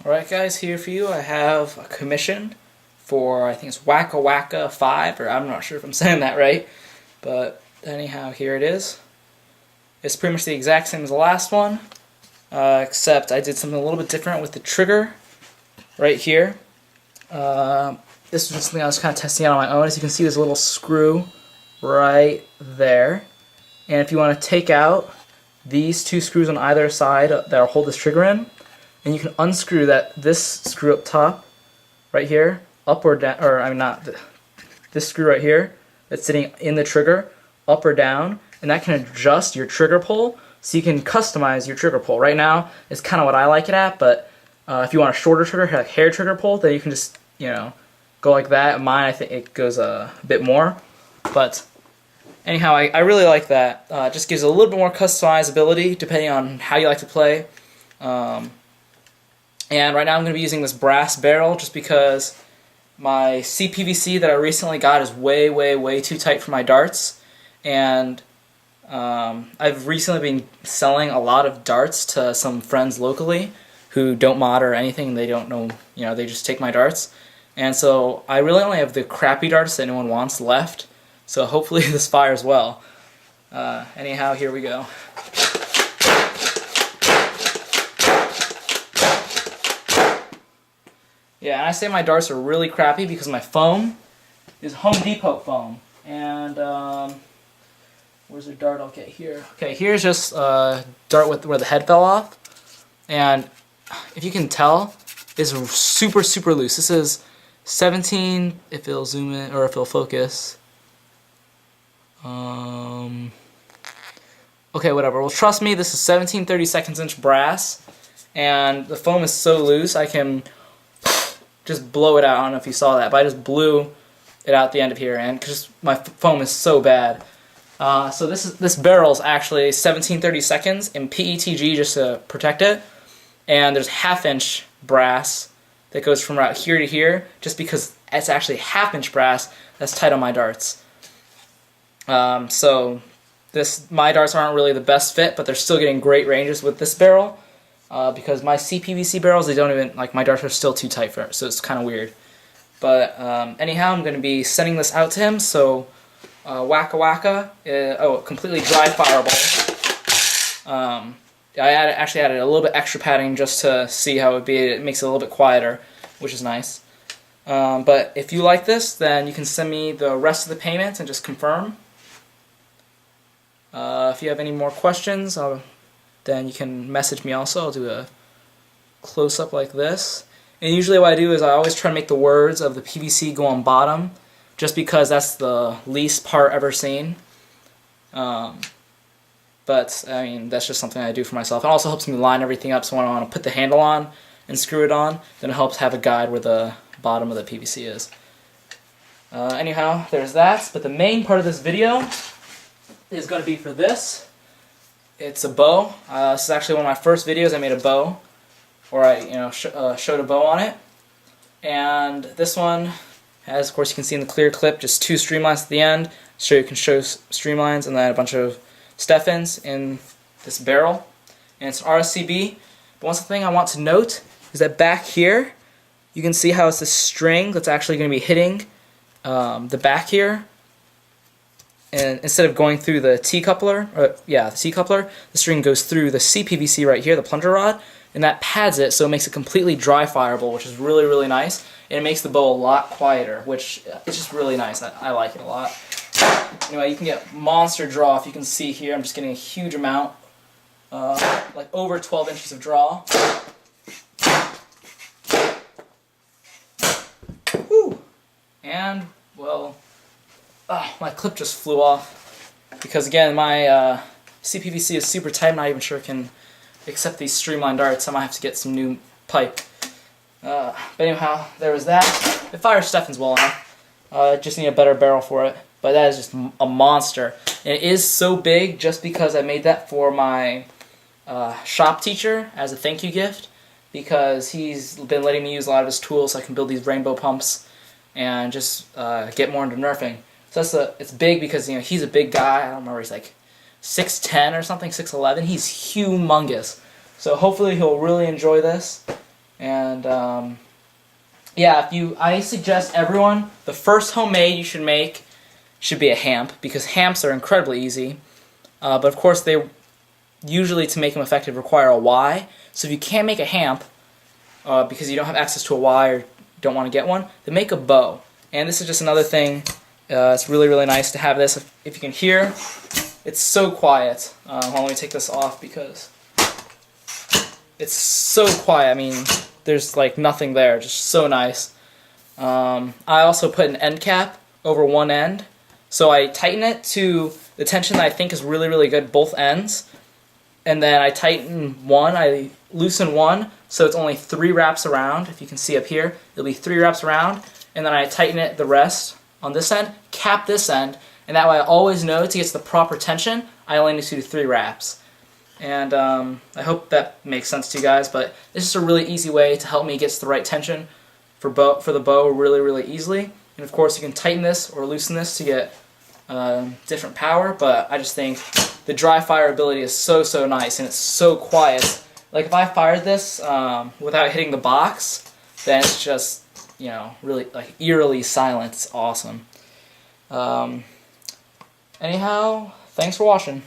Alright guys, here for you I have a commission for, I think it's Waka Waka 5, or I'm not sure if I'm saying that right, but anyhow, here it is. It's pretty much the exact same as the last one, except I did something a little bit different with the trigger right here. This was just something I was kind of testing out on my own. As you can see, there's a little screw right there, and if you want to take out these two screws on either side that'll hold this trigger in, and you can unscrew this screw up top, right here, up or down, or I mean not, this screw right here that's sitting in the trigger, up or down, and that can adjust your trigger pull, so you can customize your trigger pull. Right now, it's kind of what I like it at, but if you want a shorter trigger, like hair trigger pull, then you can just, go like that. Mine, I think it goes a bit more, but anyhow, I really like that. It just gives a little bit more customizability depending on how you like to play. And right now I'm going to be using this brass barrel just because my CPVC that I recently got is way too tight for my darts. And I've recently been selling a lot of darts to some friends locally who don't mod or anything. They don't know, they just take my darts. And so I really only have the crappy darts that anyone wants left. So hopefully this fires well. Anyhow, here we go. Yeah, and I say my darts are really crappy because my foam is Home Depot foam. And, where's the dart I'll get here? Okay, here's just a dart with where the head fell off. And if you can tell, it's super loose. This is 17, if it'll zoom in, or if it'll focus. Okay, whatever. Well, trust me, this is 17 32" brass. And the foam is so loose, I can just blow it out. I don't know if you saw that, but I just blew it out the end of here, and because my foam is so bad. So this barrel is actually 17 32" in PETG just to protect it, and there's 1/2" brass that goes from right here to here, just because it's actually 1/2" brass that's tight on my darts. So my darts aren't really the best fit, but they're still getting great ranges with this barrel. Because my CPVC barrels, they don't even, my darts are still too tight for it, so it's kind of weird. But anyhow, I'm going to be sending this out to him, so Waka Waka, completely dry fireable. I actually added a little bit extra padding just to see how it would be. It makes it a little bit quieter, which is nice. But if you like this, then you can send me the rest of the payment and just confirm. If you have any more questions, then you can message me also. I'll do a close-up like this. And usually what I do is I always try to make the words of the PVC go on bottom, just because that's the least part ever seen. But, I mean, that's just something I do for myself. It also helps me line everything up, so when I want to put the handle on and screw it on, then it helps have a guide where the bottom of the PVC is. Anyhow, there's that. But the main part of this video is going to be for this. It's a bow. This is actually one of my first videos. I made a bow, or I showed a bow on it. And this one has, of course, you can see in the clear clip, just 2 streamlines at the end, so you can show streamlines, and then a bunch of Stephens in this barrel. And it's RSCB. But one thing I want to note is that back here, you can see how it's this string that's actually going to be hitting the back here. And instead of going through the T-coupler, the T-coupler, the string goes through the CPVC right here, the plunger rod, and that pads it so it makes it completely dry fireable, which is really nice. And it makes the bow a lot quieter, which is just really nice. I like it a lot. Anyway, you can get monster draw. If you can see here, I'm just getting a huge amount, like over 12 inches of draw. Whew. And, well, my clip just flew off because, again, my CPVC is super tight. I'm not even sure it can accept these streamlined darts. I might have to get some new pipe. But anyhow, there was that. It fires Stephens well enough. Just need a better barrel for it. But that is just a monster. And it is so big just because I made that for my shop teacher as a thank you gift, because he's been letting me use a lot of his tools so I can build these rainbow pumps and just get more into nerfing. So it's big because he's a big guy. I don't remember, he's like 6'10" or something, 6'11". He's humongous. So hopefully he'll really enjoy this. And yeah, I suggest everyone, the first homemade you should make should be a hamp, because hamps are incredibly easy. But of course, they usually, to make them effective, require a Y. So if you can't make a hamp because you don't have access to a Y or don't want to get one, then make a bow. And this is just another thing. It's really, really nice to have this. If you can hear, it's so quiet. Hold on, let me take this off because it's so quiet. I mean, there's like nothing there. Just so nice. I also put an end cap over one end. So I tighten it to the tension that I think is really, really good, both ends. And then I tighten one, I loosen one, so it's only 3 wraps around. If you can see up here, it'll be 3 wraps around. And then I tighten it the rest on this end, cap this end, and that way I always know to get to the proper tension, I only need to do 3 wraps. And I hope that makes sense to you guys, but this is a really easy way to help me get to the right tension for the bow really, really easily. And of course you can tighten this or loosen this to get different power, but I just think the dry fire ability is so, so nice, and it's so quiet. Like if I fired this without hitting the box, then it's just, you know, really like eerily silent. It's awesome. Anyhow, thanks for watching.